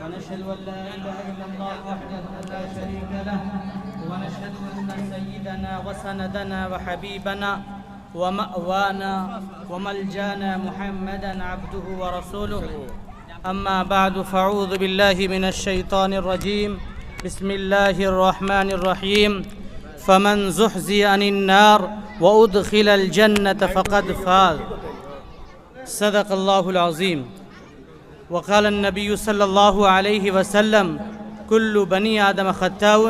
ونشهد أن لا إله إلا الله وحده لا شريك له ونشهد أن سيدنا وسندنا وحبيبنا ومأوانا وملجانا محمدا عبده ورسوله أما بعد فأعوذ بالله من الشيطان الرجيم بسم الله الرحمن الرحيم فمن زحزح عن النار وأدخل الجنة فقد فاز صدق الله العظيم وقال النبي صلى الله عليه وسلم كل بني آدم خطاء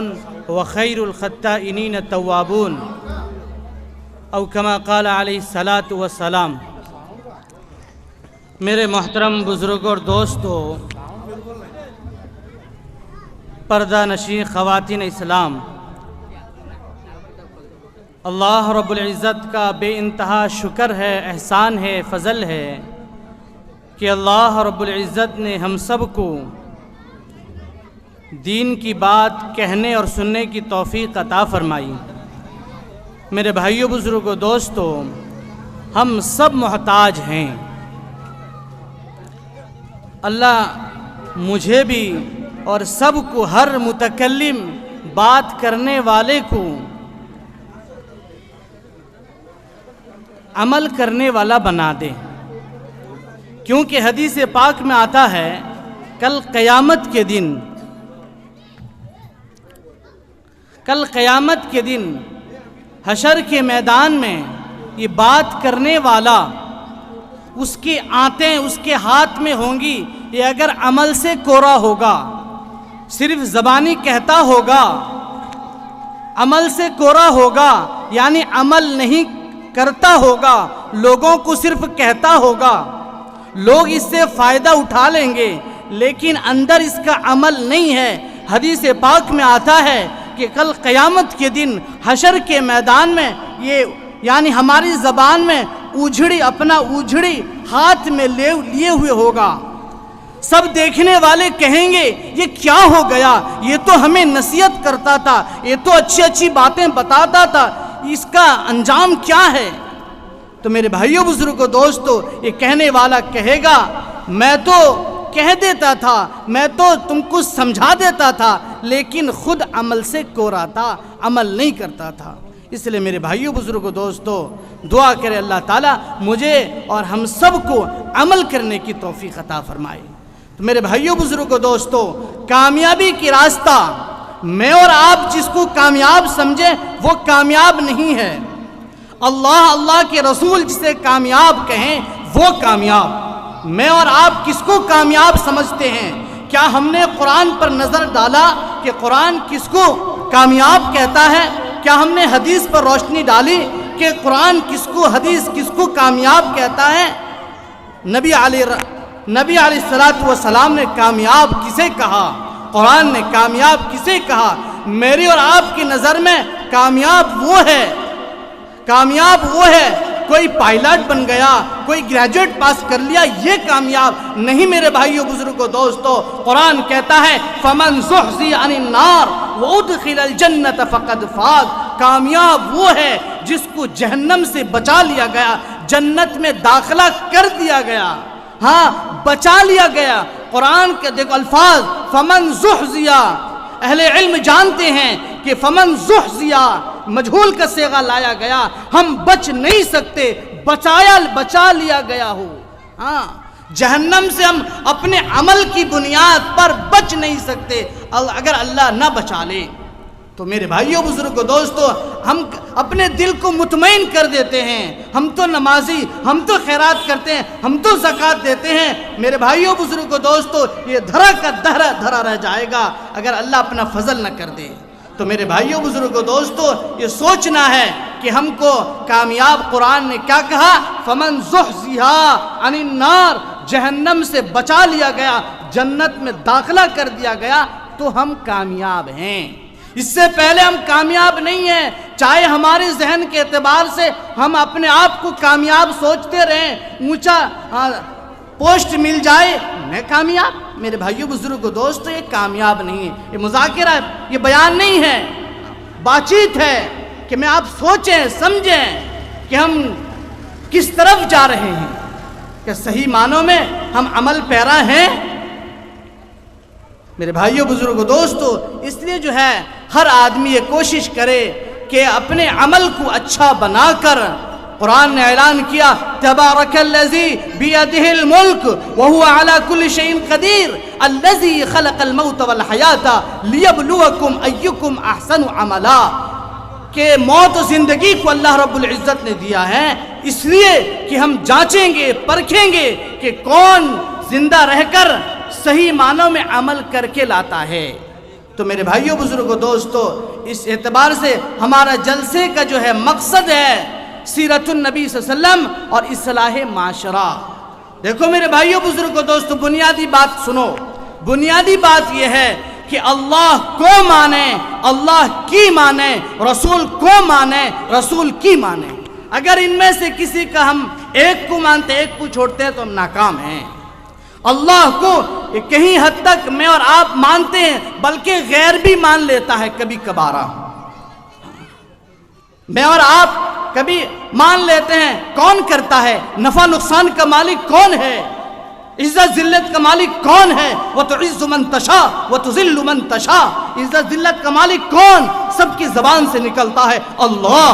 وخير الخطائين التوابون او كما قال عليه الصلاة والسلام۔ میرے محترم بزرگوں اور دوستوں، پردہ نشین خواتین اسلام، اللہ رب العزت کا بے انتہا شکر ہے، احسان ہے، فضل ہے کہ اللہ رب العزت نے ہم سب کو دین کی بات کہنے اور سننے کی توفیق عطا فرمائی۔ میرے بھائیوں، بزرگوں، دوستوں، ہم سب محتاج ہیں۔ اللہ مجھے بھی اور سب کو، ہر متکلم بات کرنے والے کو عمل کرنے والا بنا دے، کیونکہ حدیث پاک میں آتا ہے کل قیامت کے دن حشر کے میدان میں یہ بات کرنے والا، اس کی آنتیں اس کے ہاتھ میں ہوں گی، یہ اگر عمل سے کورا ہوگا، صرف زبانی کہتا ہوگا، عمل سے کورا ہوگا، یعنی عمل نہیں کرتا ہوگا، لوگوں کو صرف کہتا ہوگا، لوگ اس سے فائدہ اٹھا لیں گے، لیکن اندر اس کا عمل نہیں ہے۔ حدیث پاک میں آتا ہے کہ کل قیامت کے دن حشر کے میدان میں یہ یعنی ہماری زبان میں اپنا اوجھڑی ہاتھ میں لیے ہوئے ہوگا۔ سب دیکھنے والے کہیں گے یہ کیا ہو گیا، یہ تو ہمیں نصیحت کرتا تھا، یہ تو اچھی اچھی باتیں بتاتا تھا، اس کا انجام کیا ہے؟ تو میرے بھائیوں، بزرگوں، دوستوں، یہ کہنے والا کہے گا میں تو کہہ دیتا تھا، میں تو تم کو سمجھا دیتا تھا، لیکن خود عمل سے کورا تھا، عمل نہیں کرتا تھا۔ اس لیے میرے بھائیوں، بزرگوں، دوستوں، دعا کرے اللہ تعالیٰ مجھے اور ہم سب کو عمل کرنے کی توفیق عطا فرمائے۔ تو میرے بھائیوں، بزرگوں، دوستوں، کامیابی کی راستہ میں اور آپ جس کو کامیاب سمجھیں وہ کامیاب نہیں ہے، اللہ کے رسول جسے کامیاب کہیں وہ کامیاب۔ میں اور آپ کس کو کامیاب سمجھتے ہیں؟ کیا ہم نے قرآن پر نظر ڈالا کہ قرآن کس کو کامیاب کہتا ہے؟ کیا ہم نے حدیث پر روشنی ڈالی کہ قرآن کس کو، حدیث کس کو کامیاب کہتا ہے؟ نبی علیہ السلام نے کامیاب کسے کہا؟ قرآن نے کامیاب کسے کہا؟ میری اور آپ کی نظر میں کامیاب وہ ہے کوئی پائلٹ بن گیا، کوئی گریجویٹ پاس کر لیا، یہ کامیاب نہیں میرے بھائیوں، بزرگوں، دوستوں۔ قرآن کہتا ہے فَمَنْ زُحْزِحَ عَنِ النَّارِ وَأُدْخِلَ الْجَنَّةَ فَقَدْ فَازَ۔ کامیاب وہ ہے جس کو جہنم سے بچا لیا گیا، جنت میں داخلہ کر دیا گیا، ہاں بچا لیا گیا۔ قرآن کے دیکھو الفاظ، فَمَنْ زُحْزِحَ، اہل علم جانتے ہیں کہ فمن زحزح مجہول کا صیغہ لایا گیا، ہم بچ نہیں سکتے، بچا لیا گیا ہو۔ ہاں جہنم سے ہم اپنے عمل کی بنیاد پر بچ نہیں سکتے اگر اللہ نہ بچا لے۔ تو میرے بھائیوں، بزرگوں، دوستوں، ہم اپنے دل کو مطمئن کر دیتے ہیں، ہم تو نمازی، ہم تو خیرات کرتے ہیں، ہم تو زکوٰۃ دیتے ہیں۔ میرے بھائیوں، بزرگوں، دوستوں، یہ دھرا کا دھرا رہ جائے گا اگر اللہ اپنا فضل نہ کر دے۔ تو میرے بھائیوں، بزرگوں، دوستوں، یہ سوچنا ہے کہ ہم کو کامیاب قرآن نے کیا کہا؟ فمن زحزح عن النار، جہنم سے بچا لیا گیا، جنت میں داخلہ کر دیا گیا تو ہم کامیاب ہیں۔ اس سے پہلے ہم کامیاب نہیں ہیں، چاہے ہمارے ذہن کے اعتبار سے ہم اپنے آپ کو کامیاب سوچتے رہیں، اونچا پوسٹ مل جائے میں کامیاب۔ میرے بھائیوں، بزرگوں، دوستوں، یہ کامیاب نہیں ہے، یہ مذاکرہ، یہ بیان نہیں ہے۔ بات چیت ہے کہ میں آپ سوچیں سمجھیں کہ ہم کس طرف جا رہے ہیں، کہ صحیح معنوں میں ہم عمل پیرا ہیں۔ میرے بھائیوں بزرگوں دوستو، اس لیے جو ہے ہر آدمی یہ کوشش کرے کہ اپنے عمل کو اچھا بنا کر، قرآن نے اعلان کیا تبارک الذی بیدہ الملک وہو علی کل شیء قدیر الذی خلق الموت والحیات لیبلوکم ایکم احسن عملا، کہ موت و زندگی کو اللہ رب العزت نے دیا ہے اس لیے کہ ہم جانچیں گے پرکھیں گے کہ کون زندہ رہ کر صحیح معنوں میں عمل کر کے لاتا ہے۔ تو میرے بھائیوں بزرگوں دوستو، اس اعتبار سے ہمارا جلسے کا جو ہے مقصد ہے سیرت النبی صلی اللہ علیہ وسلم اور اصلاح معاشرہ۔ دیکھو میرے بھائیوں بزرگوں دوستو، بنیادی بات سنو، بنیادی بات یہ ہے کہ اللہ کو مانیں، اللہ کی مانیں، رسول کو مانیں، رسول کی مانیں۔ اگر ان میں سے کسی کا ہم ایک کو مانتے ایک کو چھوڑتے ہیں تو ہم ناکام ہیں۔ اللہ کو کہیں حد تک میں اور آپ مانتے ہیں، بلکہ غیر بھی مان لیتا ہے کبھی کبھارا۔ میں اور آپ کبھی مان لیتے ہیں، کون کرتا ہے؟ نفع نقصان کا مالک کون ہے؟ عزت ذلت کا مالک کون ہے؟ وَتُعِزُّ مَن تَشَاءُ وَتُذِلُّ مَن تَشَاءُ، عزت ذلت کا مالک کون؟ سب کی زبان سے نکلتا ہے اللہ،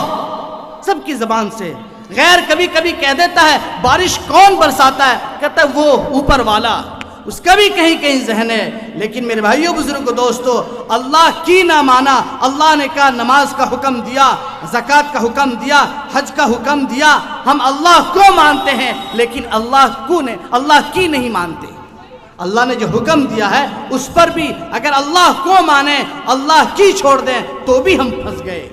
سب کی زبان سے۔ غیر کبھی کبھی کہہ دیتا ہے بارش کون برساتا ہے؟ کہتا ہے وہ اوپر والا، اس کا بھی کہیں کہیں ذہن ہے۔ لیکن میرے بھائیوں بزرگوں دوستو، اللہ کی نہ مانا، اللہ نے کہا نماز کا حکم دیا، زکوٰۃ کا حکم دیا، حج کا حکم دیا، ہم اللہ کو مانتے ہیں لیکن اللہ کی نہیں مانتے۔ اللہ نے جو حکم دیا ہے اس پر بھی اگر اللہ کو مانیں، اللہ کی چھوڑ دیں تو بھی ہم پھنس گئے۔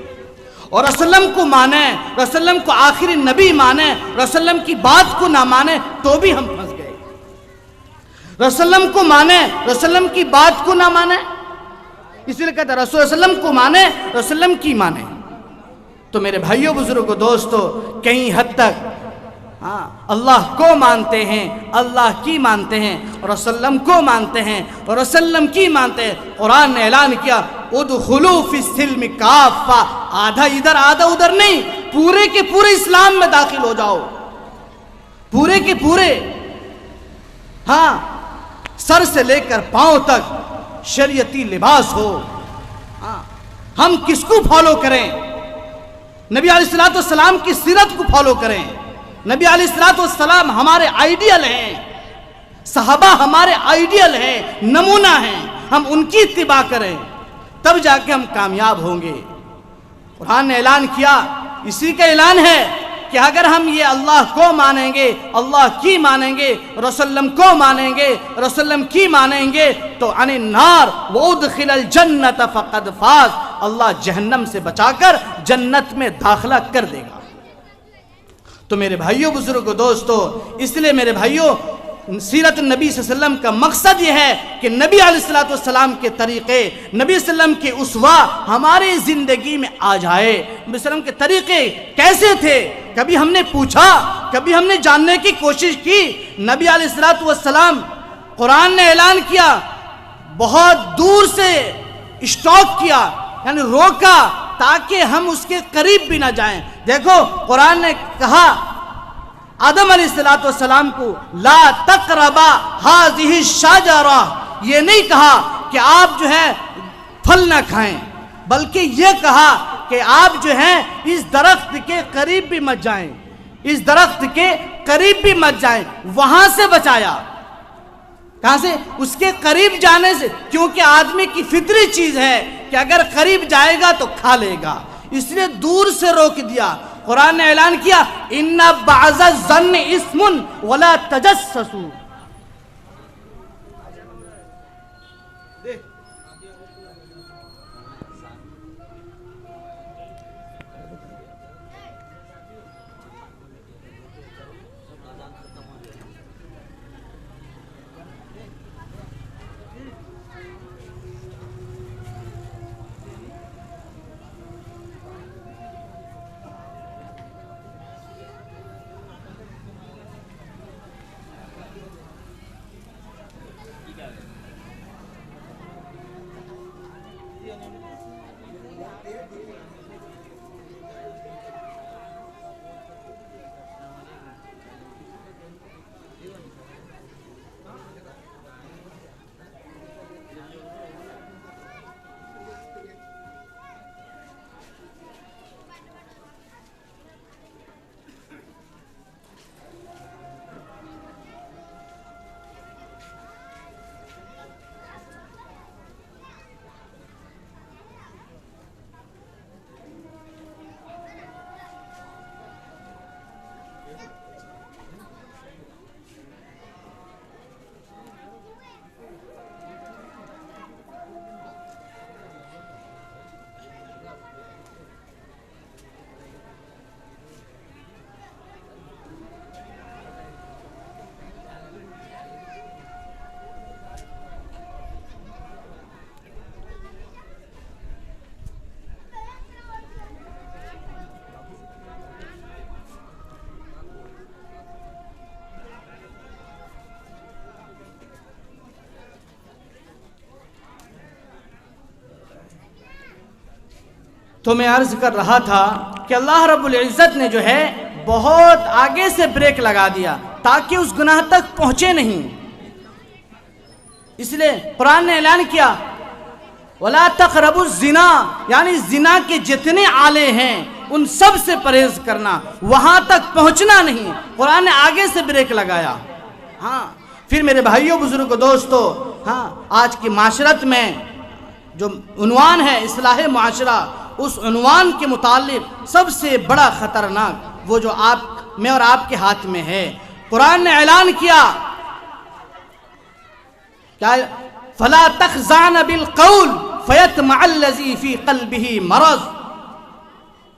اور رسول اللہ کو مانیں، رسول اللہ کو آخری نبی مانیں، رسول اللہ کی بات کو نہ مانیں تو بھی ہم پھنس گئے۔ رسول اللہ کو مانیں، رسول اللہ کی بات کو نہ مانیں، اس لیے کہتا ہے رسول اللہ کو مانیں، رسول اللہ کی مانیں۔ تو میرے بھائیوں بزرگوں دوستو، کہیں حد تک اللہ کو مانتے ہیں، اللہ کی مانتے ہیں، رسول اللہ کو مانتے ہیں اور رسول اللہ کی مانتے ہیں۔ قرآن نے اعلان کیا ادخلوا فی السلم کافہ، آدھا ادھر آدھا ادھر نہیں، پورے کے پورے اسلام میں داخل ہو جاؤ، پورے کے پورے، سر سے لے کر پاؤں تک شریعتی لباس ہو۔ ہم کس کو فالو کریں؟ نبی علیہ السلام کی سیرت کو فالو کریں۔ نبی علیہ السلام ہمارے آئیڈیل ہیں، صحابہ ہمارے آئیڈیل ہیں، نمونہ ہیں، ہم ان کی اتباع کریں، تب جا کے ہم کامیاب ہوں گے۔ قرآن نے اعلان کیا، اسی کا اعلان ہے کہ اگر ہم یہ اللہ کو مانیں گے، اللہ کی مانیں گے، رسول اللہ کو مانیں گے، رسول اللہ کی مانیں گے تو عن النار وادخل الجنت فقد فاز، اللہ جہنم سے بچا کر جنت میں داخلہ کر دے گا۔ تو میرے بھائیوں بزرگوں دوستو، اس لیے میرے بھائیوں سیرت النبی صلی اللہ علیہ وسلم کا مقصد یہ ہے کہ نبی علیہ السلام کے طریقے، نبی صلی اللہ علیہ وسلم کے اسوہ ہماری زندگی میں آ جائے۔ نبی صلی اللہ علیہ وسلم کے طریقے کیسے تھے؟ کبھی ہم نے پوچھا، کبھی ہم نے جاننے کی کوشش کی؟ نبی علیہ السلام قرآن نے اعلان کیا، بہت دور سے اسٹاپ کیا، یعنی روکا تاکہ ہم اس کے قریب بھی نہ جائیں۔ دیکھو قرآن نے کہا آدم علیہ السلام کو لا تقربا هذه الشجرہ، یہ نہیں کہا کہ آپ جو ہے پھل نہ کھائیں، بلکہ یہ کہا کہ آپ جو ہیں اس درخت کے قریب بھی مت جائیں، اس درخت کے قریب بھی مت جائیں۔ وہاں سے بچایا، کہاں سے؟ اس کے قریب جانے سے، کیونکہ آدمی کی فطری چیز ہے کہ اگر قریب جائے گا تو کھا لے گا، اس لیے دور سے روک دیا۔ قرآن نے اعلان کیا ان بعض الظن اسم ولا تجسسوا، تو میں عرض کر رہا تھا کہ اللہ رب العزت نے جو ہے بہت آگے سے بریک لگا دیا تاکہ اس گناہ تک پہنچے نہیں. اس لیے قرآن نے اعلان کیا وَلَا تَقْرَبُوا الزِّنَا، یعنی زنا کے جتنے آلے ہیں ان سب سے پرہیز کرنا، وہاں تک پہنچنا نہیں. قرآن نے آگے سے بریک لگایا. ہاں پھر میرے بھائیوں بزرگوں دوستو، ہاں آج کی معاشرت میں جو عنوان ہے اصلاح معاشرہ، اس عنوان کے متعلق سب سے بڑا خطرناک وہ جو میں اور آپ کے ہاتھ میں ہے. قرآن نے اعلان کیا کیا فَلَا تَخْزَعْنَ بِالْقَوْلِ فَيَطْمَعَ الَّذِي فِي قَلْبِهِ مَرَضٌ.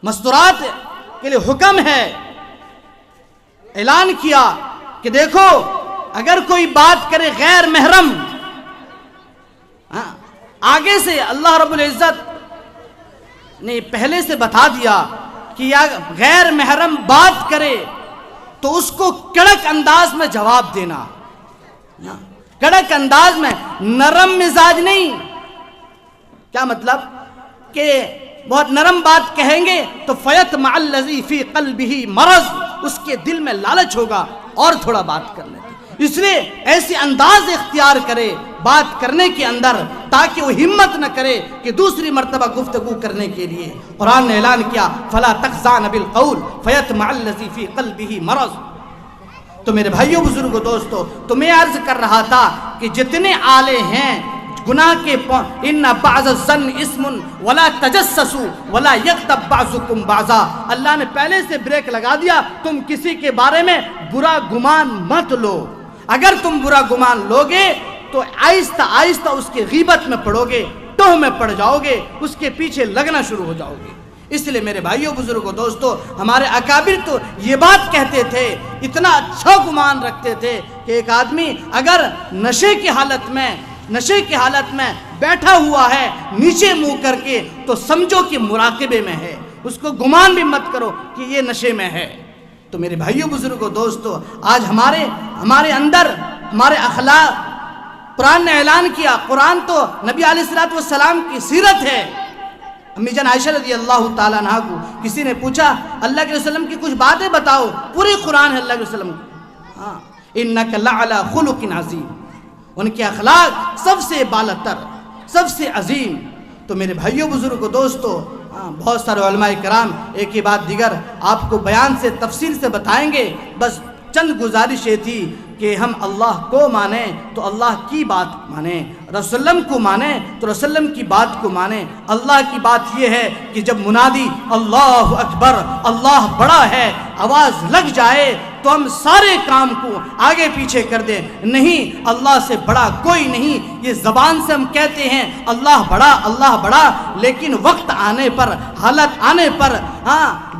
مستورات کے لیے حکم ہے، اعلان کیا کہ دیکھو اگر کوئی بات کرے غیر محرم، آگے سے اللہ رب العزت نے پہلے سے بتا دیا کہ یا غیر محرم بات کرے تو اس کو کڑک انداز میں جواب دینا. کڑک انداز میں، نرم مزاج نہیں. کیا مطلب کہ بہت نرم بات کہیں گے تو فَيَطْمَعَ الَّذِي فِي قَلْبِهِ مَرَضٌ، اس کے دل میں لالچ ہوگا اور تھوڑا بات کرنے دیں. اس لیے ایسی انداز اختیار کرے بات کرنے کے اندر تاکہ وہ ہمت نہ کرے کہ دوسری مرتبہ گفتگو کرنے کے لیے. قرآن نے اعلان کیا فَلَا تَخْزَعْنَ بِالْقَوْلِ فَيَطْمَعَ الَّذِي فِي قَلْبِهِ مَرَضٌ. تو میرے بھائیوں بزرگوں دوستو، تو میں عرض کر رہا تھا کہ جتنے آلے ہیں گناہ کے ان بعض الظن اسم ولا تجسسوا ولا یغتب بعضکم بعضا. اللہ نے پہلے سے بریک لگا دیا، تم کسی کے بارے میں برا گمان مت لو. اگر تم برا گمان لوگے تو آہستہ آہستہ اس کی غیبت میں پڑو گے، ٹوہ میں پڑ جاؤ گے، اس کے پیچھے لگنا شروع ہو جاؤ گے. اس لیے میرے بھائیوں بزرگوں دوستو، ہمارے اکابر تو یہ بات کہتے تھے، اتنا اچھا گمان رکھتے تھے کہ ایک آدمی اگر نشے کی حالت میں بیٹھا ہوا ہے نیچے منہ کر کے تو سمجھو کہ مراقبے میں ہے، اس کو گمان بھی مت کرو کہ یہ نشے میں ہے. تو میرے بھائیوں بزرگوں دوستو، آج ہمارے اندر ہمارے اخلاق، قرآن نے اعلان کیا، قرآن تو نبی علیہ الصلوۃ والسلام کی سیرت ہے. امی جان عائشہ رضی اللہ تعالیٰ عنہ کو کسی نے پوچھا اللہ کے وسلم کی کچھ باتیں بتاؤ، پوری قرآن ہے اللہ کے وسلم کی. ہاں انک لعلی خلق عظیم، ان کے اخلاق سب سے بالاتر، سب سے عظیم. تو میرے بھائیوں بزرگوں دوستو، بہت سارے علماء کرام ایک ہی بات دیگر آپ کو بیان سے تفصیل سے بتائیں گے. بس چند گزارش یہ تھی کہ ہم اللہ کو مانیں تو اللہ کی بات مانیں، رسول اللہ کو مانیں تو رسول اللہ کی بات کو مانیں. اللہ کی بات یہ ہے کہ جب منادی اللہ اکبر، اللہ بڑا ہے، آواز لگ جائے تو ہم سارے کام کو آگے پیچھے کر دیں. نہیں، اللہ سے بڑا کوئی نہیں. یہ زبان سے ہم کہتے ہیں اللہ بڑا، لیکن وقت آنے پر، حالت آنے پر،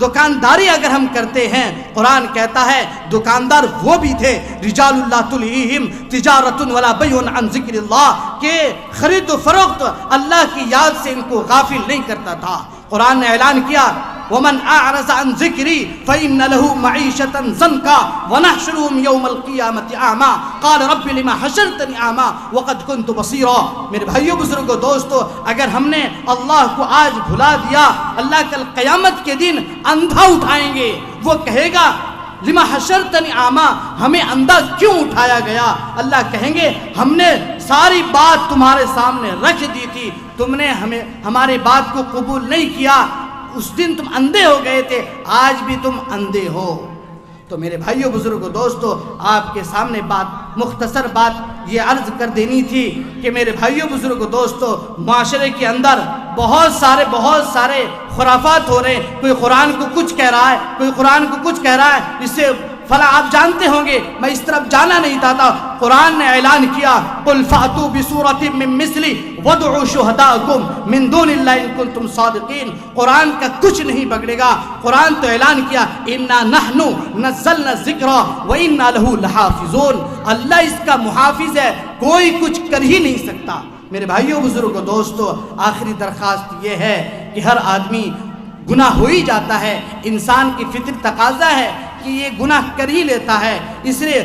دکانداری اگر ہم کرتے ہیں، قرآن کہتا ہے دکاندار وہ بھی تھے رجال اللہ تلہیہم تجارت ولا بیع عن ذکر اللہ، کہ خرید و فروخت اللہ کی یاد سے ان کو غافل نہیں کرتا تھا. قرآن نے اعلان کیا ومن اعرض عن ذکری فإن له معیشة ضنکا ونحشرهم یوم القیامة اعما قال رب لما حشرتنی اعما وقد كنت بصیرا. میرے بھائیوں بزرگوں دوستو، اگر ہم نے اللہ کو آج بھلا دیا، اللہ کل قیامت کے دن اندھا اٹھائیں گے. وہ کہے گا لما حشرتنی اعما، ہمیں اندھا کیوں اٹھایا گیا؟ اللہ کہیں گے ہم نے ساری بات تمہارے سامنے رکھ دی تھی، تم نے ہماری بات کو قبول نہیں کیا. اس دن تم اندھے ہو گئے تھے، آج بھی تم اندھے ہو. تو میرے بھائیوں بزرگوں دوستو، آپ کے سامنے مختصر بات یہ عرض کر دینی تھی کہ میرے بھائیوں بزرگوں دوستو، معاشرے کے اندر بہت سارے خرافات ہو رہے ہیں. کوئی قرآن کو کچھ کہہ رہا ہے، کوئی قرآن کو کچھ کہہ رہا ہے، اس سے فلاں آپ جانتے ہوں گے، میں اس طرف جانا نہیں چاہتا. قرآن نے اعلان کیا قل فأتوا بسورة من مثلی وادعوا شہداءکم من دون اللہ ان کنتم صادقین. قرآن کا کچھ نہیں بگڑے گا. قرآن تو اعلان کیا انا نحن نزلنا الذکر وانا له لحافظون، اللہ اس کا محافظ ہے، کوئی کچھ کر ہی نہیں سکتا. میرے بھائیوں بزرگوں دوستو، آخری درخواست یہ ہے کہ ہر آدمی گناہ ہو ہی جاتا ہے، انسان کی فطری تقاضا ہے کہ یہ گناہ کر ہی لیتا ہے. اس لیے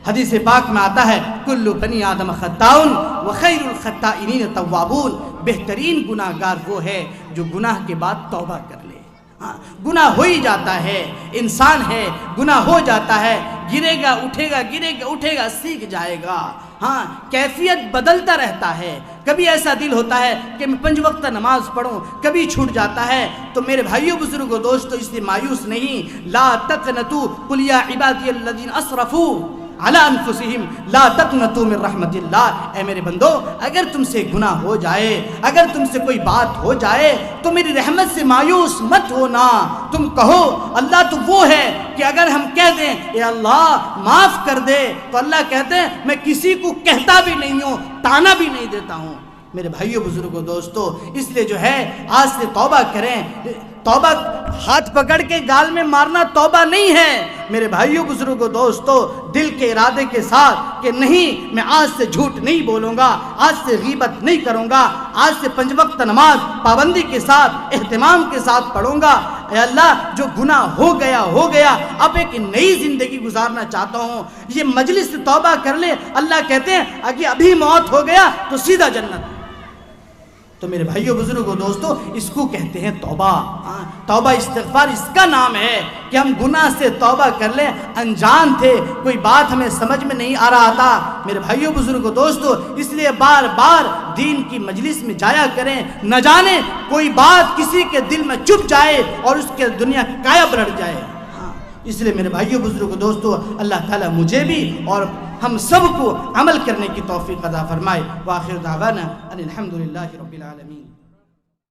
حدیث پاک میں آتا ہے کل بنی آدم خطاؤن وخیر الخطائین توابون، بہترین گناہ گار وہ ہے جو گناہ کے بعد توبہ کر لے۔ ہاں، گناہ ہو ہی جاتا ہے، انسان ہے، گناہ ہو جاتا ہے، گرے گا اٹھے گا، گرے گا اٹھے گا، سیکھ جائے گا۔ ہاں، کیفیت بدلتا رہتا ہے۔ کبھی ایسا دل ہوتا ہے کہ میں 5 وقت نماز پڑھوں، کبھی چھوٹ جاتا ہے۔ تو میرے بھائیوں بزرگوں دوستو، اس سے مایوس نہیں۔ لا تقنطوا قل یا عبادی الذین اسرفوا علی انفسہم لا تقنطوا من رحمت اللہ۔ اے میرے بندو، اگر تم سے گناہ ہو جائے، اگر تم سے کوئی بات ہو جائے تو میری رحمت سے مایوس مت ہونا۔ تم کہو اللہ تو وہ ہے کہ اگر ہم کہہ دیں اے اللہ معاف کر دے، تو اللہ کہتے ہیں میں کسی کو کہتا بھی نہیں ہوں، تانا بھی نہیں دیتا ہوں۔ میرے بھائیوں بزرگوں دوستو، اس لیے جو ہے آج سے توبہ کریں۔ توبہ ہاتھ پکڑ کے گال میں مارنا توبہ نہیں ہے میرے بھائیوں بزرگوں دوستو۔ دل کے ارادے کے ساتھ کہ نہیں، میں آج سے جھوٹ نہیں بولوں گا، آج سے غیبت نہیں کروں گا، آج سے 5 وقت نماز پابندی کے ساتھ اہتمام کے ساتھ پڑھوں گا۔ اے اللہ، جو گناہ ہو گیا، اب ایک نئی زندگی گزارنا چاہتا ہوں۔ یہ مجلس توبہ کر لے، اللہ کہتے ہیں اگر ابھی موت ہو گیا تو سیدھا جنت۔ تو میرے بھائیوں بزرگوں دوستو، اس کو کہتے ہیں توبہ۔ توبہ استغفار اس کا نام ہے کہ ہم گناہ سے توبہ کر لیں۔ انجان تھے، کوئی بات ہمیں سمجھ میں نہیں آ رہا تھا میرے بھائیوں بزرگوں دوستو، اس لیے بار بار دین کی مجلس میں جایا کریں۔ نہ جانے کوئی بات کسی کے دل میں چپ جائے اور اس کے دنیا قائب رہ جائے۔ اس لیے میرے بھائیوں بزرگوں دوستو، اللہ تعالیٰ مجھے بھی اور ہم سب کو عمل کرنے کی توفیق عطا فرمائے۔ وآخر دعوانا ان الحمدللہ رب العالمین۔